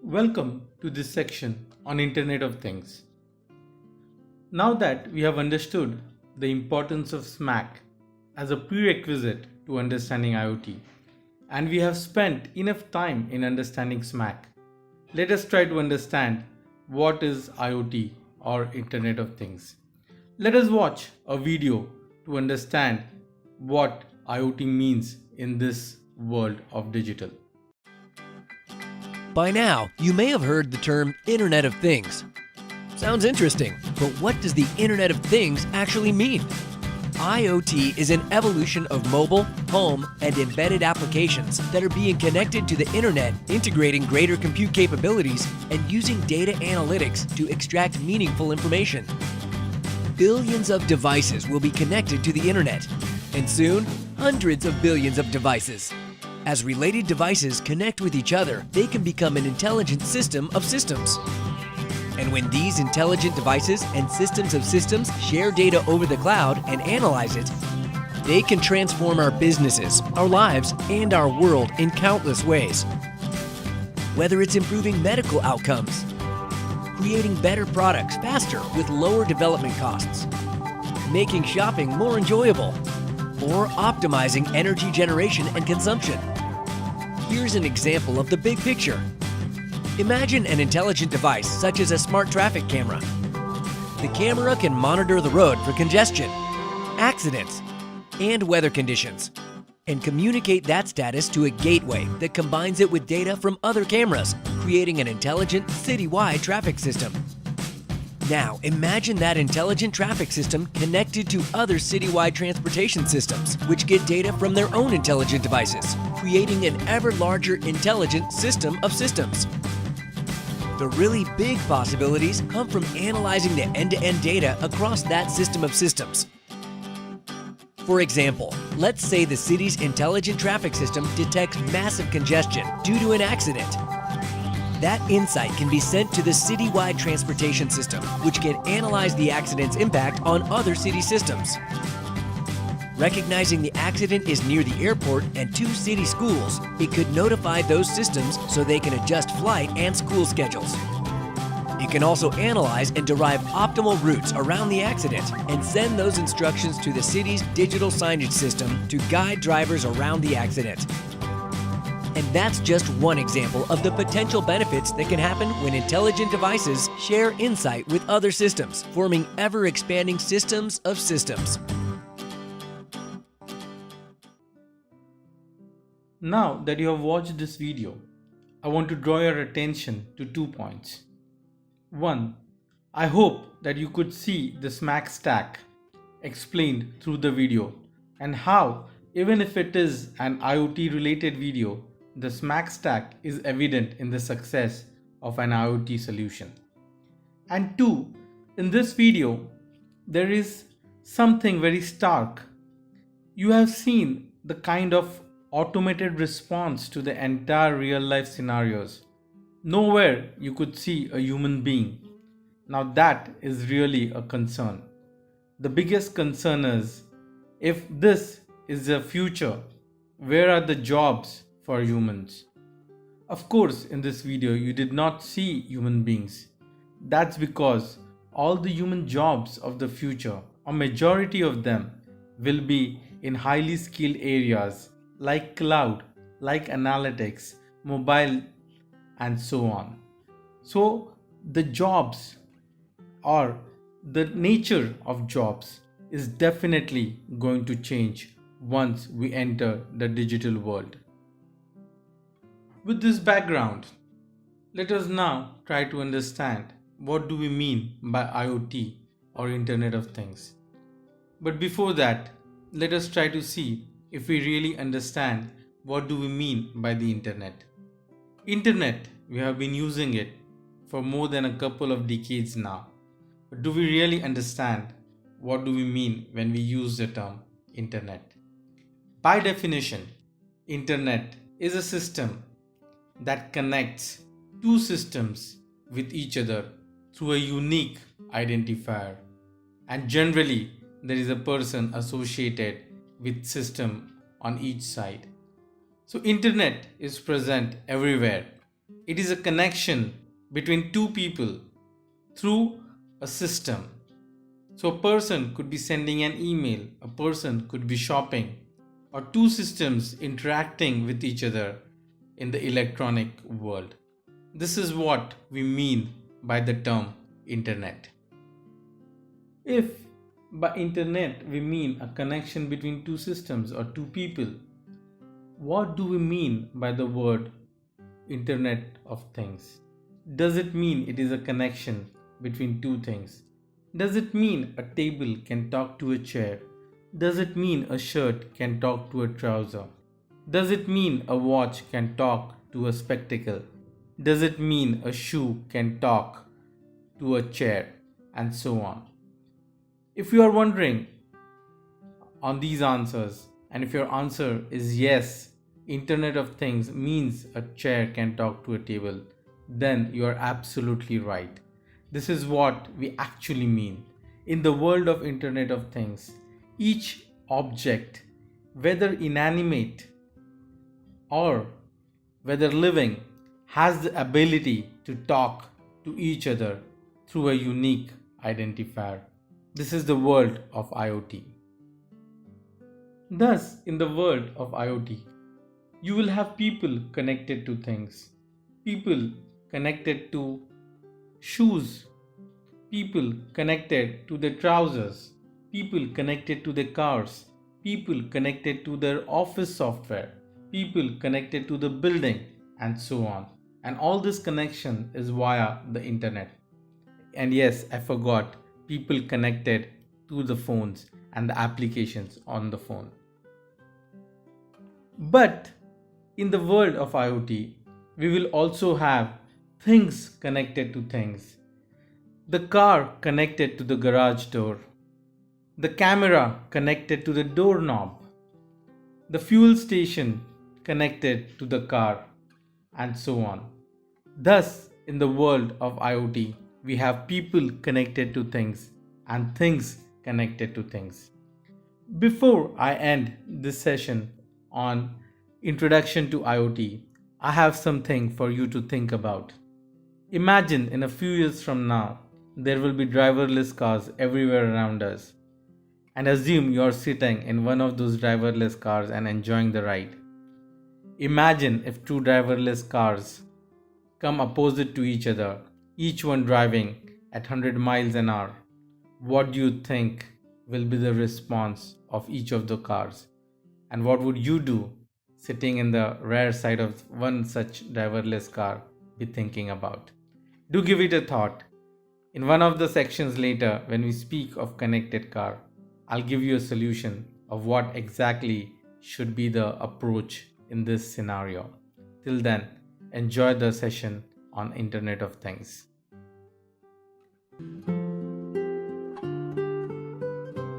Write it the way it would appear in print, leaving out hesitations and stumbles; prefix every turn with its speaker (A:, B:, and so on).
A: Welcome to this section on Internet of Things. Now that we have understood the importance of SMAC as a prerequisite to understanding IoT, and we have spent enough time in understanding SMAC, let us try to understand what is IoT or Internet of Things. Let us watch a video to understand what IoT means in this world of digital.
B: By now, you may have heard the term Internet of Things. Sounds interesting, but what does the Internet of Things actually mean? IoT is an evolution of mobile, home, and embedded applications that are being connected to the Internet, integrating greater compute capabilities and using data analytics to extract meaningful information. Billions of devices will be connected to the Internet, and soon, hundreds of billions of devices. As related devices connect with each other, they can become an intelligent system of systems. And when these intelligent devices and systems of systems share data over the cloud and analyze it, they can transform our businesses, our lives, and our world in countless ways. Whether it's improving medical outcomes, creating better products faster with lower development costs, making shopping more enjoyable, or optimizing energy generation and consumption. Here's an example of the big picture. Imagine an intelligent device such as a smart traffic camera. The camera can monitor the road for congestion, accidents, and weather conditions, and communicate that status to a gateway that combines it with data from other cameras, creating an intelligent citywide traffic system. Now, imagine that intelligent traffic system connected to other citywide transportation systems, which get data from their own intelligent devices, creating an ever larger intelligent system of systems. The really big possibilities come from analyzing the end-to-end data across that system of systems. For example, let's say the city's intelligent traffic system detects massive congestion due to an accident. That insight can be sent to the citywide transportation system, which can analyze the accident's impact on other city systems. Recognizing the accident is near the airport and two city schools, it could notify those systems so they can adjust flight and school schedules. It can also analyze and derive optimal routes around the accident and send those instructions to the city's digital signage system to guide drivers around the accident. And that's just one example of the potential benefits that can happen when intelligent devices share insight with other systems, forming ever-expanding systems of systems.
A: Now that you have watched this video, I want to draw your attention to 2 points. 1. I hope that you could see the SMAC stack explained through the video and how, even if it is an IoT related video, the SMAC stack is evident in the success of an IoT solution. And 2, in this video, there is something very stark. You have seen the kind of automated response to the entire real-life scenarios. Nowhere you could see a human being. Now that is really a concern. The biggest concern is, if this is the future, where are the jobs for humans? Of course, in this video you did not see human beings. That's because all the human jobs of the future, a majority of them, will be in highly skilled areas like cloud, like analytics, mobile, and so on. So the jobs or the nature of jobs is definitely going to change once we enter the digital world. With this background, let us now try to understand what do we mean by IoT or Internet of Things. But before that, let us try to see if we really understand what do we mean by the Internet. Internet, we have been using it for more than a couple of decades now. But do we really understand what do we mean when we use the term Internet? By definition, Internet is a system that connects two systems with each other through a unique identifier, and generally there is a person associated with system on each side. So internet is present everywhere It is a connection between two people through a system. So a person could be sending an email, a person could be shopping, or two systems interacting with each other in the electronic world. This is what we mean by the term internet. If by internet we mean a connection between two systems or two people, what do we mean by the word Internet of Things? Does it mean it is a connection between two things? Does it mean a table can talk to a chair? Does it mean a shirt can talk to a trouser? Does it mean a watch can talk to a spectacle? Does it mean a shoe can talk to a chair? And so on. If you are wondering on these answers, and if your answer is yes, Internet of Things means a chair can talk to a table, then you are absolutely right. This is what we actually mean. In the world of Internet of Things, each object, whether inanimate or whether living, has the ability to talk to each other through a unique identifier. This is the world of IoT. Thus, in the world of IoT, you will have people connected to things, people connected to shoes, people connected to their trousers, people connected to their cars, people connected to their office software, people connected to the building, and so on. And all this connection is via the internet. And yes, I forgot, people connected to the phones and the applications on the phone. But in the world of IoT, we will also have things connected to things. The car connected to the garage door, the camera connected to the doorknob, the fuel station connected to the car, and so on. Thus, in the world of IoT, we have people connected to things and things connected to things. Before I end this session on Introduction to IoT, I have something for you to think about. Imagine in a few years from now, there will be driverless cars everywhere around us. And assume you are sitting in one of those driverless cars and enjoying the ride. Imagine if two driverless cars come opposite to each other, each one driving at 100 miles an hour. What do you think will be the response of each of the cars? And what would you do sitting in the rear side of one such driverless car be thinking about? Do give it a thought. In one of the sections later, when we speak of connected car, I'll give you a solution of what exactly should be the approach in this scenario. Till then, enjoy the session on Internet of Things.